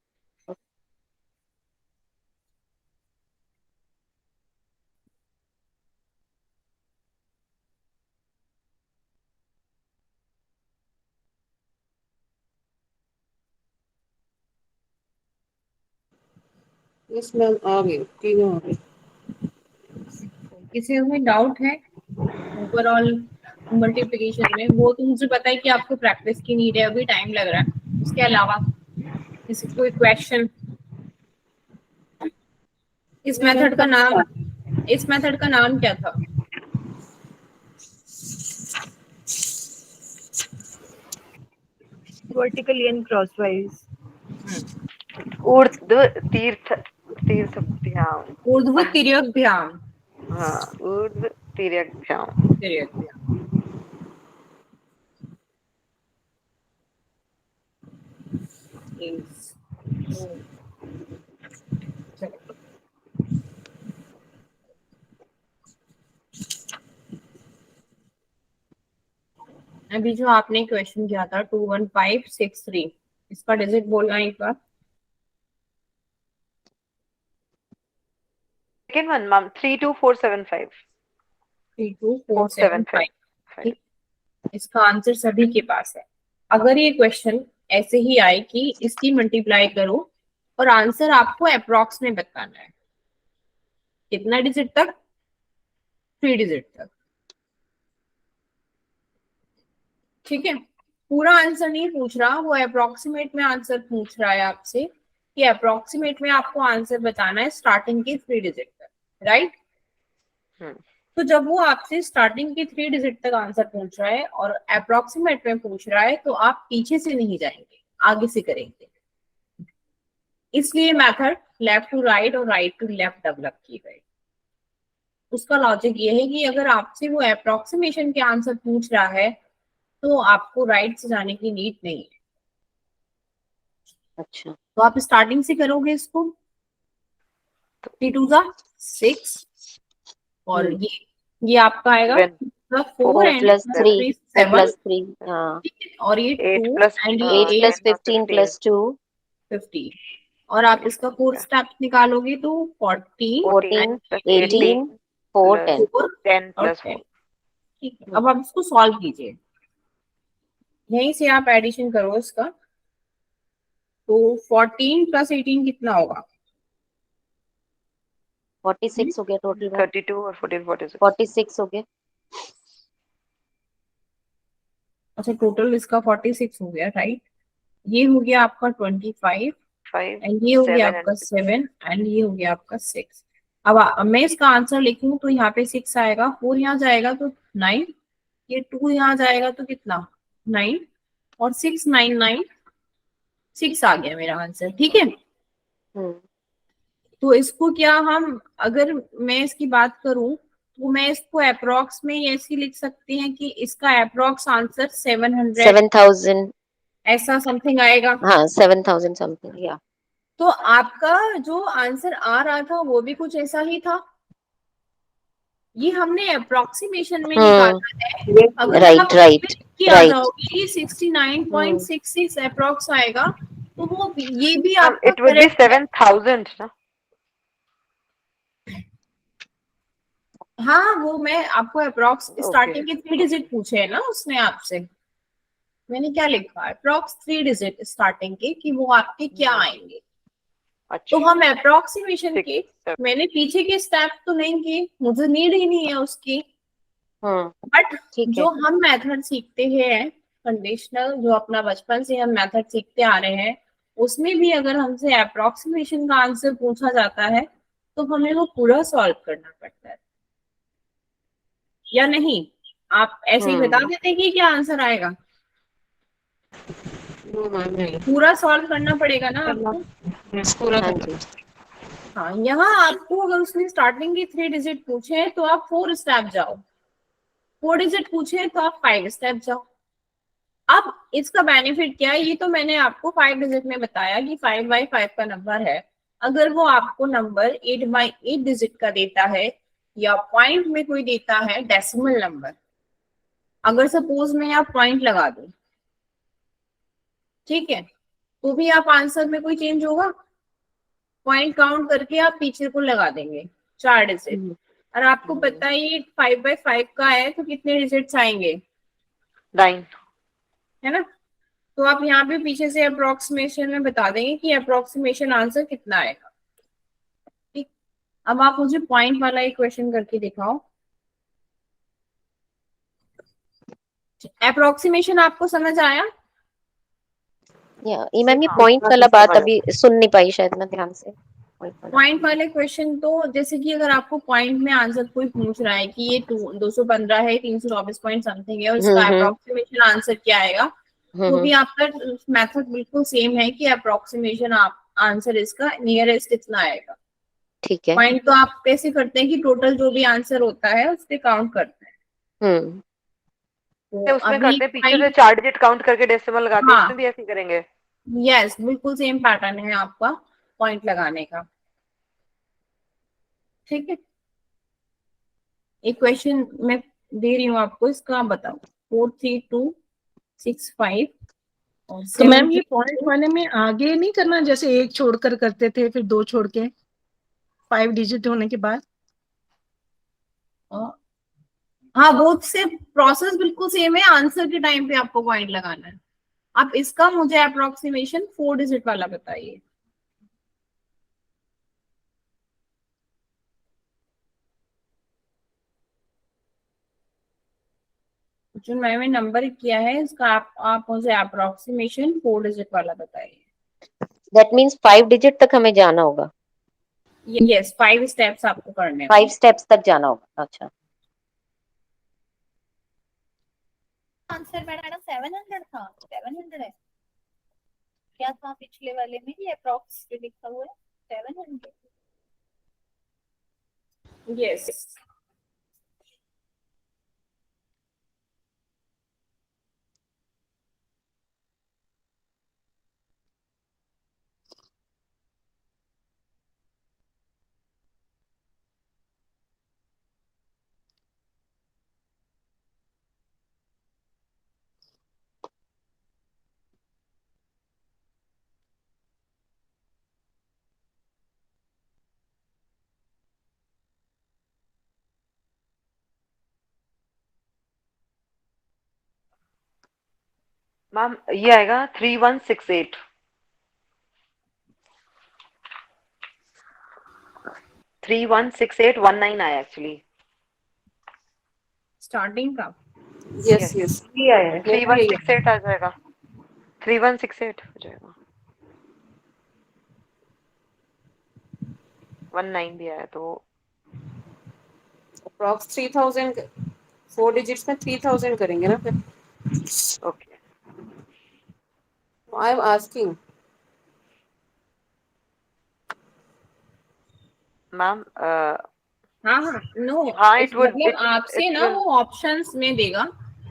यस मैम आ गए, तीनों आ गए। किसी में डाउट है ओवरऑल मल्टीप्लिकेशन में? वो तो मुझे पता है कि आपको प्रैक्टिस की नीड है, अभी टाइम लग रहा है। उसके अलावा किसी कोई क्वेश्चन? इस मेथड का नाम क्या था? Vertically and crosswise. ऊर्ध्व तीर्थभ्याम। ऊर्ध्व तिर्यकभ्याम। हाँ, ऊर्ध्व तिर्यकभ्याम। अभी जो आपने क्वेश्चन किया था 21563, इसका डिजिट बोलना एक बार। Second one ma'am 32475। 32475। ठीक, इसका आंसर सभी के पास है। अगर ये क्वेश्चन ऐसे ही आए कि इसकी मल्टीप्लाई करो और आंसर आपको अप्रॉक्स में बताना है, कितना डिजिट तक? 3 डिजिट तक। ठीक है, पूरा आंसर नहीं पूछ रहा, वो अप्रोक्सीमेट में आंसर पूछ रहा है आपसे कि अप्रोक्सीमेट में आपको आंसर बताना है स्टार्टिंग के 3 डिजिट तक, राइट? तो जब वो आपसे स्टार्टिंग के 3 डिजिट तक आंसर पूछ रहा है और अप्रोक्सीमेट में पूछ रहा है, तो आप पीछे से नहीं जाएंगे, आगे से करेंगे। इसलिए मेथड लेफ्ट टू राइट और राइट टू लेफ्ट डेवलप की गई। उसका लॉजिक ये है कि अगर आपसे वो अप्रोक्सीमेशन के आंसर पूछ रहा है तो आपको राइट से जाने की नीड नहीं है। अच्छा तो आप स्टार्टिंग से करोगे इसको, 3 2 जा 6 और ये आपका आएगा 4 4 एंड प्लस 3 3 4 7, प्लस 3 हाँ ठीक है, और ये 8 2 प्लस एंड ये 8 प्लस 8 15 प्लस 2 50, और आप इसका 4 स्टेप निकालोगे तो 14 14 प्लस 18 4 10 4 10 और प्लस 10, ठीक है। अब आप इसको सॉल्व कीजिए, यहीं से आप एडिशन करो इसका, तो 14 प्लस 18 कितना होगा? 46 हो गया टोटल 32 और 14 46 46 हो गया। अच्छा, टोटल इसका 46 हो गया, राइट। ये हो गया आपका 25 5 एंड ये हो गया 7 आपका एंड 7 एंड ये हो गया आपका 6। अब मैं इसका आंसर लिखूं तो यहाँ पे 6 आएगा, 4 यहाँ जाएगा तो 9, ये 2 यहाँ जाएगा तो कितना 9, और 6 9 9 6 आ गया मेरा आंसर, ठीक है। तो इसको क्या हम, अगर मैं इसकी बात करूं तो मैं इसको अप्रोक्स में ऐसे लिख सकते हैं कि इसका अप्रोक्स आंसर 700 7000 ऐसा समथिंग आएगा। हाँ 7000 समथिंग या तो आपका जो आंसर आ रहा था वो भी कुछ ऐसा ही था, ये हमने अप्रोक्सीमेशन में निकाला है। अगर राइट आप राइट लिख के आ राइट जाओगे 69.66 अप्रोक्स आएगा, तो वो ये भी आपका इट वुड बी करेक्ट है। 7000 ना। हाँ, वो मैं आपको अप्रोक्स ओके स्टार्टिंग के 3 डिजिट पूछे है ना उसने आपसे, मैंने क्या लिखा है अप्रोक्स 3 डिजिट स्टार्टिंग के कि वो आपके क्या आएंगे। तो अच्छा हम अप्रोक्सीमेशन के, 6 मैंने पीछे के स्टेप तो नहीं किए, मुझे नीड ही नहीं है उसकी, बट ठीक है जो हम मेथड सीखते हैं कंडीशनल, जो अपना बचपन से हम मेथड सीखते आ रहे हैं, उसमें भी अगर हमसे अप्रोक्सीमेशन का आंसर पूछा जाता है तो हमें वो पूरा सॉल्व करना पड़ता है, या नहीं? आप ऐसे ही बता देते कि क्या आंसर आएगा, पूरा सॉल्व करना पड़ेगा ना आपको। पूरा हाँ करना। जी हाँ, यहाँ आपको अगर उसने स्टार्टिंग के 3 डिजिट पूछे तो आप 4 स्टेप जाओ, 4 डिजिट पूछे तो आप 5 स्टेप जाओ। अब इसका बेनिफिट क्या है, ये तो मैंने आपको 5 डिजिट में बताया कि 5/5 का नंबर है। अगर वो आपको नंबर 8/8 डिजिट का देता है या पॉइंट में कोई देता है डेसिमल नंबर, अगर सपोज मैं आप पॉइंट लगा दूं, ठीक है, तो भी आप आंसर में कोई चेंज होगा? पॉइंट काउंट करके आप पीछे को लगा देंगे 4 डिजिट, और आपको पता है ये 5/5 का है तो कितने डिजिट्स आएंगे, 9 है ना। तो आप यहाँ पे पीछे से अप्रोक्सीमेशन में बता देंगे कि अप्रोक्सीमेशन आंसर कितना आएगा, ठीक। अब आप मुझे पॉइंट वाला एक क्वेश्चन करके दिखाओ। अप्रोक्सीमेशन आपको समझ आया? या ये मैम ये हाँ, पॉइंट वाला बात अभी सुन नहीं पाई शायद मैं ध्यान से पॉइंट वाले क्वेश्चन तो जैसे कि अगर आपको पॉइंट में आंसर कोई पूछ रहा है कि ये 215 है, 324 पॉइंट समथिंग है, और इसका अप्रोक्सीमेशन आंसर क्या आएगा, तो भी आपका मेथड बिल्कुल सेम है कि अप्रोक्सीमेशन आप आंसर इसका नियरेस्ट कितना आएगा। ठीक है पॉइंट तो आप कैसे करते हैं कि टोटल जो भी आंसर होता है उस पे काउंट करते हैं। तो उसमें अभी करते हैं पीछे से पॉइंट, 4 डिजिट काउंट करके डेसिमल लगाते हैं, हाँ इसमें भी ऐसे ही करेंगे। यस, बिल्कुल सेम पैटर्न है आपका पॉइंट लगाने का, ठीक है। एक क्वेश्चन मैं दे रही हूँ आपको, इसका आप बताओ। 4 3 2 6 5 और तो 7 मैम ये 3 पॉइंट 2। वाले में आगे नहीं करना, जैसे एक छोड़कर करते थे फिर दो छोड़ के 5 डिजिट होने के बाद? हाँ, वो से प्रोसेस बिल्कुल सेम है, आंसर के टाइम पे आपको पॉइंट लगाना है। आप इसका मुझे अप्रोक्सीमेशन 4 डिजिट वाला बताइए। जो मैंने नंबर किया है इसका आप मुझे अप्रोक्सीमेशन 4 डिजिट वाला बताइए। दैट मींस 5 डिजिट तक हमें जाना होगा, यस, 5 स्टेप्स आपको करने हैं। 5 स्टेप्स तक जाना होगा। अच्छा आंसर मैडम 700 था, 700 है क्या था पिछले वाले में, ये अप्रॉक्स जो लिखा हुआ है 700? यस, मैम ये आएगा 3168। 316819 आया एक्चुअली। स्टार्टिंग का यस यस ये आया है, मेरा भी यही है। 3168 आ जाएगा, 3168 हो जाएगा। 19 भी आया तो अप्रॉक्स 3000, 4 डिजिट्स में 3000 करेंगे ना फिर। Okay I am asking. Ma'am हाँ हाँ नो हाँ इट वुड मतलब आपसे ना वो ऑप्शंस में देगा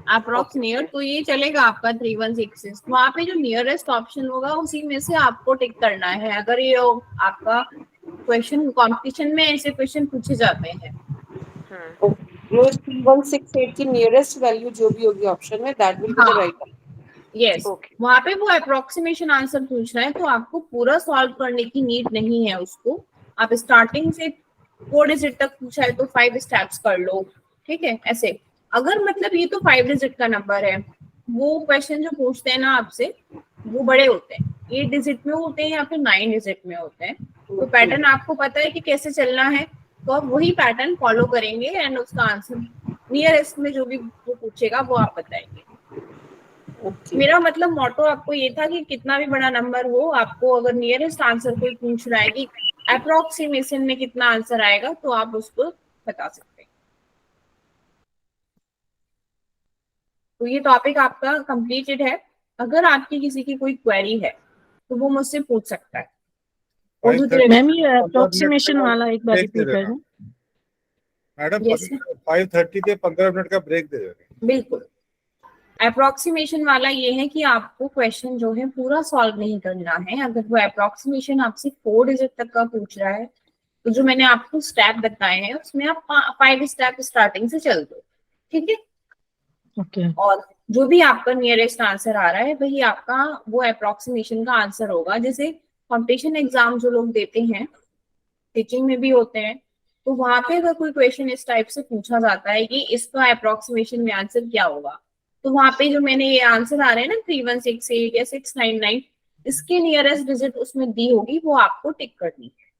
अप्रोक्स Okay, नियर, okay. तो ये चलेगा आपका 3166। वहाँ पे जो नियरेस्ट ऑप्शन होगा उसी में से आपको टिक करना है। अगर ये आपका क्वेश्चन कंपटीशन में ऐसे क्वेश्चन पूछे जाते हैं, वो 3168 की नियरेस्ट वैल्यू जो भी होगी ऑप्शन में, दैट विल बी द हाँ राइट। Yes, Okay. वहाँ पे वो अप्रोक्सीमेशन आंसर पूछ रहा है, तो आपको पूरा सॉल्व करने की नीड नहीं है उसको। आप स्टार्टिंग से 4 डिजिट तक पूछा है तो 5 स्टेप्स कर लो, ठीक है। ऐसे अगर मतलब ये तो 5 डिजिट का नंबर है, वो क्वेश्चन जो पूछते हैं ना आपसे वो बड़े होते हैं, 8 डिजिट में होते हैं या फिर 9 डिजिट में होते हैं। तो पैटर्न आपको पता है कि कैसे चलना है, तो आप वही पैटर्न फॉलो करेंगे एंड उसका आंसर नियरेस्ट में जो भी वो पूछेगा वो आप बताएंगे। मेरा मतलब मोटो आपको ये था कि कितना भी बड़ा नंबर हो, आपको अगर नियरेस्ट आंसर कोई पूछ रहा है कि अप्रोक्सीमेशन में कितना आंसर आएगा, तो आप उसको बता सकते हैं। तो ये टॉपिक आपका कंप्लीटेड है। अगर आपकी किसी की कोई क्वेरी है तो वो मुझसे पूछ सकता है। और जो 5:30 मैम ये 15 मिनट अप्रोक्सीमेशन का वाला एक बार ब्रेक दे रिपीट कर देना दें। मैडम। Yes, 5:30 पे 15 मिनट का ब्रेक दे देना। बिल्कुल। अप्रोक्सीमेशन वाला ये है कि आपको क्वेश्चन जो है पूरा सॉल्व नहीं करना है। अगर वो अप्रोक्सीमेशन आपसे 4 डिजिट तक का पूछ रहा है, तो जो मैंने आपको स्टेप बताए हैं उसमें आप 5 स्टेप स्टार्टिंग से चल दो, ठीक है। ओके और जो भी आपका नियरेस्ट आंसर आ रहा है वही आपका वो अप्रोक्सीमेशन का आंसर होगा। जैसे कॉम्पिटिशन एग्जाम जो लोग देते हैं, टीचिंग में भी होते हैं, तो वहां पे अगर कोई क्वेश्चन इस टाइप से पूछा जाता है कि इसका अप्रोक्सीमेशन में आंसर क्या होगा, तो वहां पे जो मैंने ये आंसर आ रहे हैं ना 3168 या 699, इसके नियरेस्ट डिजिट उसमें दी होगी, वो आपको टिक करनी है।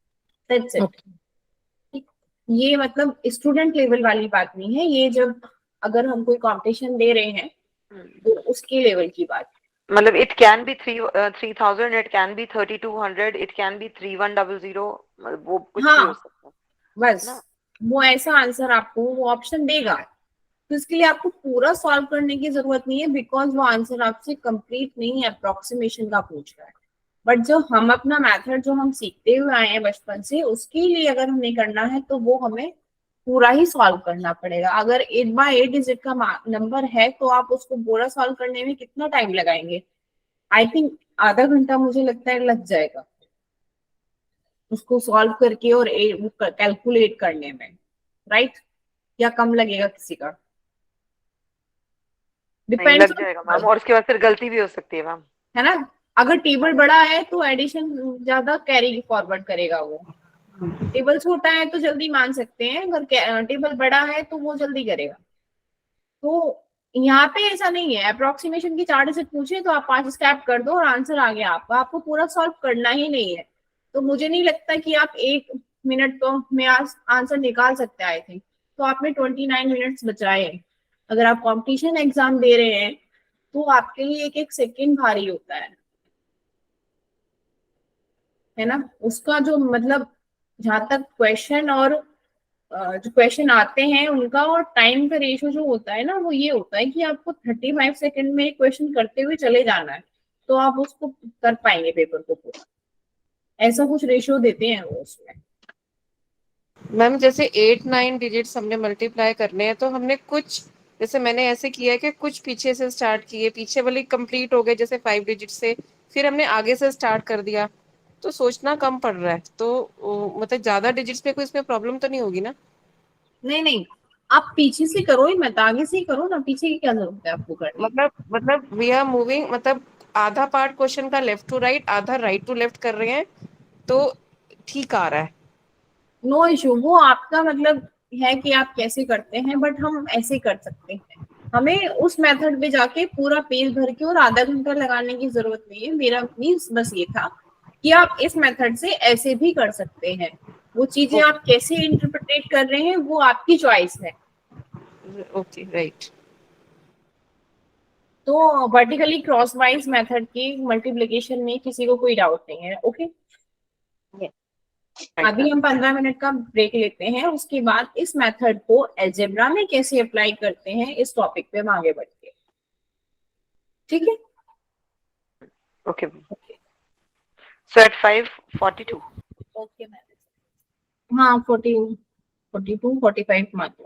That's it. ओके ये मतलब स्टूडेंट लेवल वाली बात नहीं है, ये जब अगर हम कोई कंपटीशन दे रहे हैं तो उसके लेवल की बात। मतलब it can be 3000, it can be 3200, it can be 3100, मतलब वो कुछ भी हो सकता है बस ना। वो ऐसा आंसर आपको वो ऑप्शन देगा, तो इसके लिए आपको पूरा सॉल्व करने की जरूरत नहीं है, बिकॉज वो आंसर आपसे कंप्लीट नहीं है, अप्रोक्सीमेशन का पूछ रहा है। बट जो हम अपना मेथड जो हम सीखते हुए आए हैं बचपन से, उसके लिए अगर हमें करना है तो वो हमें पूरा ही सॉल्व करना पड़ेगा। अगर 8 बाय 8 डिजिट का नंबर है तो आप उसको पूरा सॉल्व करने में कितना टाइम लगाएंगे? आई थिंक आधा घंटा मुझे लगता है लग जाएगा उसको सॉल्व करके और कैलकुलेट करने में, राइट? या कम लगेगा किसी का? नहीं डिपेंड्स लग जाएगा मैम, और उसके बाद फिर गलती भी हो सकती है मैम। है ना। अगर टेबल बड़ा है तो एडिशन ज्यादा कैरी फॉरवर्ड करेगा, वो टेबल छोटा है तो जल्दी मान सकते हैं, अगर टेबल बड़ा है तो वो जल्दी करेगा। तो यहाँ पे ऐसा नहीं है, अप्रोक्सीमेशन की 4 डिजिट पूछे तो आप 5 स्टेप कर दो और आंसर आ गया आपका, आपको पूरा सॉल्व करना ही नहीं है। तो मुझे नहीं लगता कि आप 1 मिनट तो में आंसर निकाल सकते हैं। आई थिंक तो आपने 29 मिनट्स बचाए हैं। अगर आप कॉम्पिटिशन एग्जाम दे रहे हैं तो आपके लिए एक एक सेकेंड भारी होता है ना। उसका जो मतलब जहां तक क्वेश्चन और जो क्वेश्चन आते हैं उनका और टाइम का रेशियो जो होता है ना, वो ये होता है कि आपको 35 सेकंड में क्वेश्चन करते हुए चले जाना है, तो आप उसको कर पाएंगे पेपर को पूरा। ऐसा कुछ रेशियो देते हैं वो उसमें। मैम जैसे 8-9 डिजिट्स हमने मल्टीप्लाई करने हैं, तो हमने कुछ, जैसे मैंने ऐसे किया है कि कुछ पीछे से स्टार्ट किए, पीछे वाले कंप्लीट हो गए जैसे 5 डिजिट से, फिर हमने आगे से स्टार्ट कर दिया, तो सोचना कम पड़ रहा है। तो मतलब ज्यादा डिजिट्स में कोई इसमें प्रॉब्लम तो नहीं होगी ना? नहीं नहीं, आप पीछे से करो ही मत, आगे से ही करो ना, पीछे की क्या जरूरत है आपको करने की? मतलब वी आर मूविंग, मतलब आधा पार्ट क्वेश्चन का लेफ्ट टू राइट, आधा राइट टू लेफ्ट कर रहे हैं, तो ठीक आ रहा है। नो इशू, वो आपका मतलब है कि आप कैसे करते हैं, बट हम ऐसे कर सकते हैं। हमें उस मेथड पे जाके पूरा पेज भर के और आधा घंटा लगाने की जरूरत नहीं है। मेरा मीन्स बस ये था कि आप इस मेथड से ऐसे भी कर सकते हैं। वो चीजें आप कैसे इंटरप्रेट कर रहे हैं वो आपकी चॉइस है। Okay right. तो वर्टिकली क्रॉस वाइज मेथड की मल्टीप्लिकेशन में किसी को कोई डाउट नहीं है। ओके, अभी हम 15 मिनट का ब्रेक लेते हैं, उसके बाद इस मेथड को अलजेब्रा में कैसे अप्लाई करते हैं इस टॉपिक पे हम आगे बढ़ते हैं। ठीक है, Okay. So at 5:42. Okay ma'am. हाँ 42 45 मात्र।